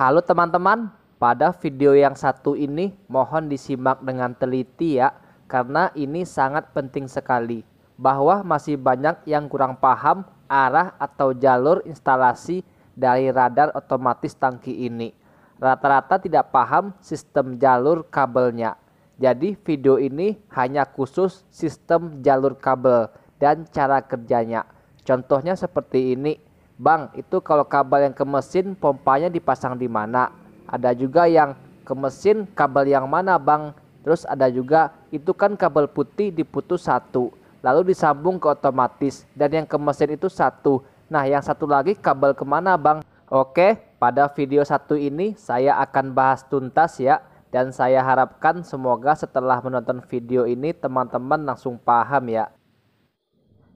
Halo teman-teman, pada video yang satu ini mohon disimak dengan teliti ya, karena ini sangat penting sekali, bahwa masih banyak yang kurang paham arah atau jalur instalasi dari radar otomatis tangki ini. Rata-rata tidak paham sistem jalur kabelnya. Jadi video ini hanya khusus sistem jalur kabel dan cara kerjanya. Contohnya seperti ini. Bang, itu kalau kabel yang ke mesin pompanya dipasang di mana? Ada juga yang ke mesin kabel yang mana, Bang? Terus ada juga itu kan kabel putih diputus satu, lalu disambung ke otomatis, dan yang ke mesin itu satu. Nah, yang satu lagi kabel kemana, Bang? Oke, pada video satu ini saya akan bahas tuntas ya, dan saya harapkan semoga setelah menonton video ini teman-teman langsung paham ya.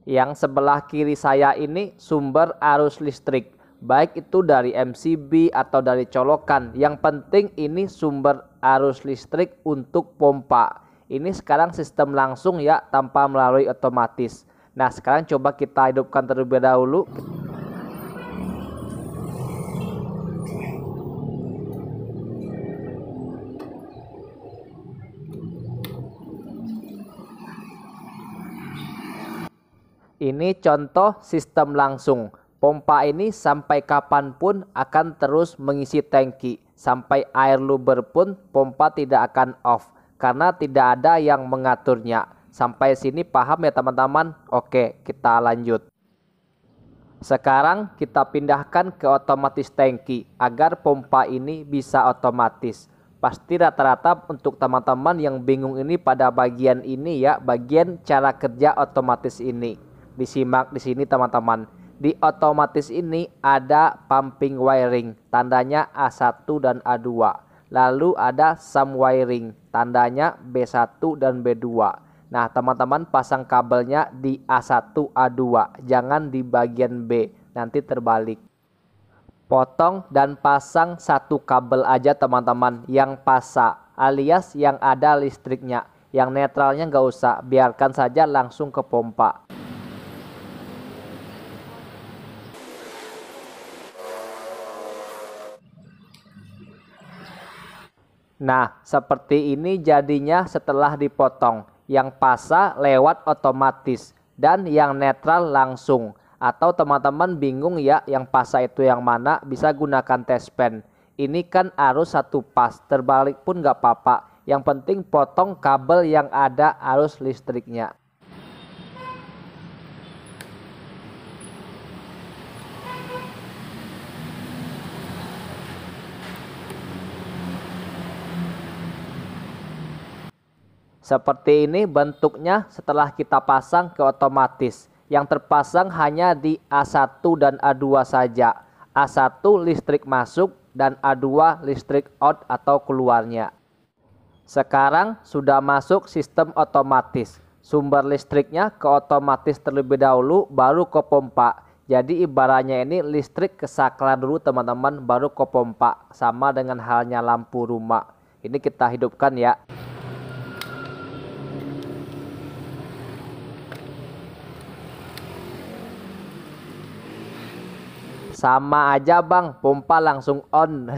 Yang sebelah kiri saya ini sumber arus listrik, baik itu dari MCB atau dari colokan. Yang penting ini sumber arus listrik untuk pompa. Ini sekarang sistem langsung ya, tanpa melalui otomatis. Nah, sekarang coba kita hidupkan terlebih dahulu. Ini contoh sistem langsung. Pompa ini sampai kapanpun akan terus mengisi tangki. Sampai air luber pun pompa tidak akan off, karena tidak ada yang mengaturnya. Sampai sini paham ya teman-teman? Oke, kita lanjut. Sekarang kita pindahkan ke otomatis tangki agar pompa ini bisa otomatis. Pasti rata-rata untuk teman-teman yang bingung ini pada bagian ini ya, bagian cara kerja otomatis ini. Disimak di sini teman-teman. Di otomatis ini ada pumping wiring, tandanya A1 dan A2. Lalu ada sum wiring, tandanya B1 dan B2. Nah, teman-teman pasang kabelnya di A1 A2, jangan di bagian B, nanti terbalik. Potong dan pasang satu kabel aja teman-teman, yang pasa alias yang ada listriknya. Yang netralnya nggak usah, biarkan saja langsung ke pompa. Nah, seperti ini jadinya setelah dipotong. Yang pasa lewat otomatis dan yang netral langsung. Atau teman-teman bingung ya, yang pasa itu yang mana, bisa gunakan test pen. Ini kan arus satu pas, terbalik pun nggak apa-apa. Yang penting potong kabel yang ada arus listriknya. Seperti ini bentuknya setelah kita pasang ke otomatis. Yang terpasang hanya di A1 dan A2 saja. A1 listrik masuk dan A2 listrik out atau keluarnya. Sekarang sudah masuk sistem otomatis. Sumber listriknya ke otomatis terlebih dahulu, baru ke pompa. Jadi ibaratnya ini listrik ke saklar dulu teman-teman, baru ke pompa. Sama dengan halnya lampu rumah. Ini kita hidupkan ya. Sama aja bang, pompa langsung on.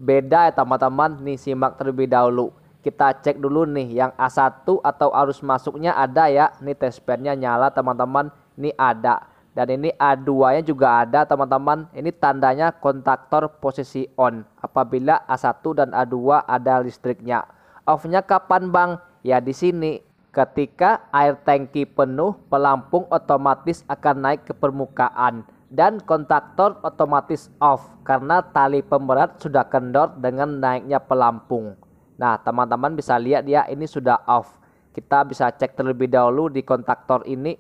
Beda ya teman-teman, nih simak terlebih dahulu. Kita cek dulu nih, yang A1 atau arus masuknya ada ya. Nih test pen-nya nyala teman-teman, ini ada. Dan ini A2 nya juga ada teman-teman. Ini tandanya kontaktor posisi on. Apabila A1 dan A2 ada listriknya. Off-nya kapan bang? Ya di sini. Ketika air tangki penuh, pelampung otomatis akan naik ke permukaan. Dan kontaktor otomatis off karena tali pemberat sudah kendor dengan naiknya pelampung. Nah, teman-teman bisa lihat ya, ini sudah off. Kita bisa cek terlebih dahulu di kontaktor ini.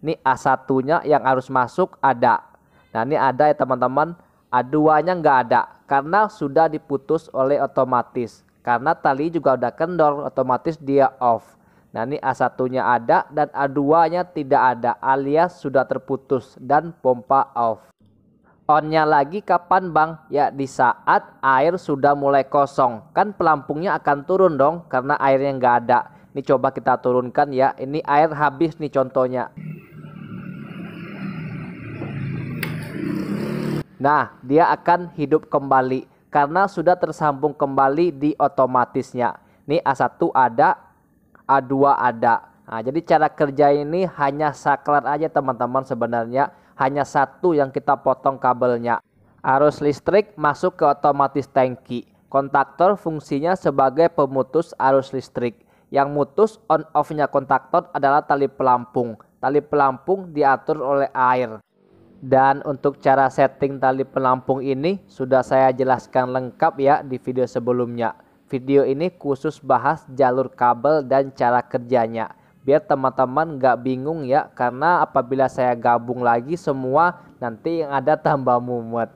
Ini A1-nya yang harus masuk ada. Nah, ini ada ya teman-teman. A2-nya nggak ada karena sudah diputus oleh otomatis. Karena tali juga udah kendor, otomatis dia off. Nah, ini A1-nya ada dan A2-nya tidak ada alias sudah terputus dan pompa off. On-nya lagi kapan bang? Ya di saat air sudah mulai kosong. Kan pelampungnya akan turun dong karena airnya nggak ada. Ini coba kita turunkan ya. Ini air habis nih contohnya. Nah, dia akan hidup kembali. karena sudah tersambung kembali di otomatisnya. Nih A1 ada, A2 ada. Nah, jadi cara kerja ini hanya saklar aja teman-teman, sebenarnya hanya satu yang kita potong kabelnya. Arus listrik masuk ke otomatis tangki. Kontaktor fungsinya sebagai pemutus arus listrik. Yang mutus on off-nya kontaktor adalah tali pelampung. Tali pelampung diatur oleh air. Dan untuk cara setting tali pelampung ini sudah saya jelaskan lengkap ya di video sebelumnya. Video ini khusus bahas jalur kabel dan cara kerjanya. Biar teman-teman nggak bingung ya, karena apabila saya gabung lagi semua nanti yang ada tambah mumet.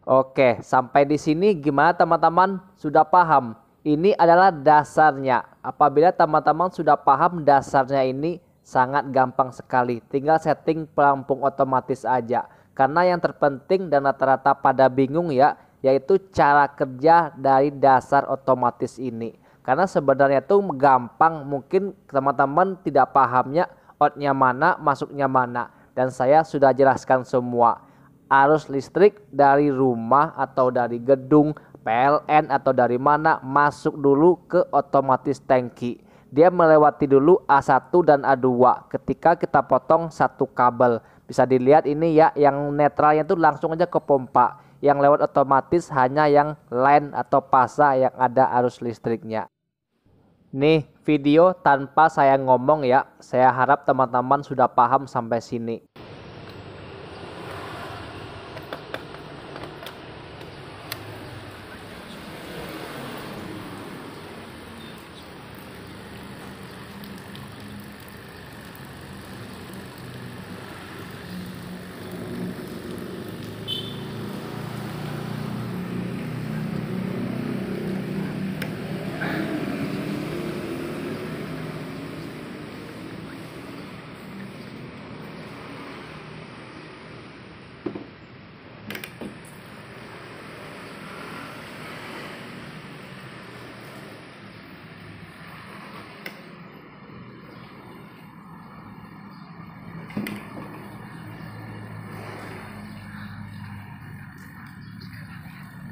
Oke, sampai di sini gimana teman-teman? Sudah paham? Ini adalah dasarnya. Apabila teman-teman sudah paham dasarnya ini sangat gampang sekali. Tinggal setting pelampung otomatis aja. Karena yang terpenting dan rata-rata pada bingung ya, yaitu cara kerja dari dasar otomatis ini. Karena sebenarnya itu gampang, mungkin teman-teman tidak pahamnya outnya mana, masuknya mana. Dan saya sudah jelaskan semua. Arus listrik dari rumah atau dari gedung, PLN atau dari mana, masuk dulu ke otomatis tangki. Dia melewati dulu A1 dan A2 ketika kita potong satu kabel. Bisa dilihat ini ya, yang netralnya itu langsung aja ke pompa. Yang lewat otomatis hanya yang line atau pasa yang ada arus listriknya. Nih video tanpa saya ngomong ya, saya harap teman-teman sudah paham sampai sini.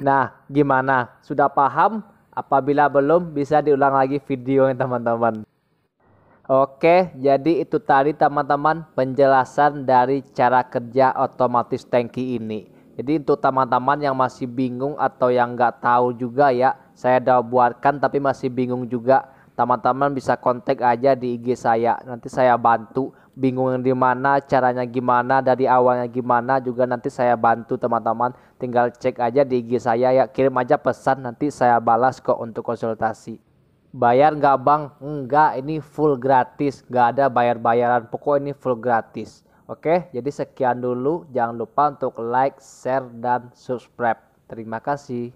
Nah, gimana? Sudah paham? Apabila belum, bisa diulang lagi videonya teman-teman. Oke, jadi itu tadi teman-teman penjelasan dari cara kerja otomatis tangki ini. Jadi untuk teman-teman yang masih bingung atau yang nggak tahu juga ya, saya udah buatkan tapi masih bingung juga. Teman-teman bisa kontak aja di IG saya, nanti saya bantu. Bingung di mana, caranya gimana, dari awalnya gimana juga nanti saya bantu teman-teman. Tinggal cek aja di IG saya ya, kirim aja pesan nanti saya balas kok untuk konsultasi. Bayar nggak bang? Enggak, ini full gratis, nggak ada bayar-bayaran, pokok ini full gratis. Oke, jadi sekian dulu, jangan lupa untuk like, share, dan subscribe. Terima kasih.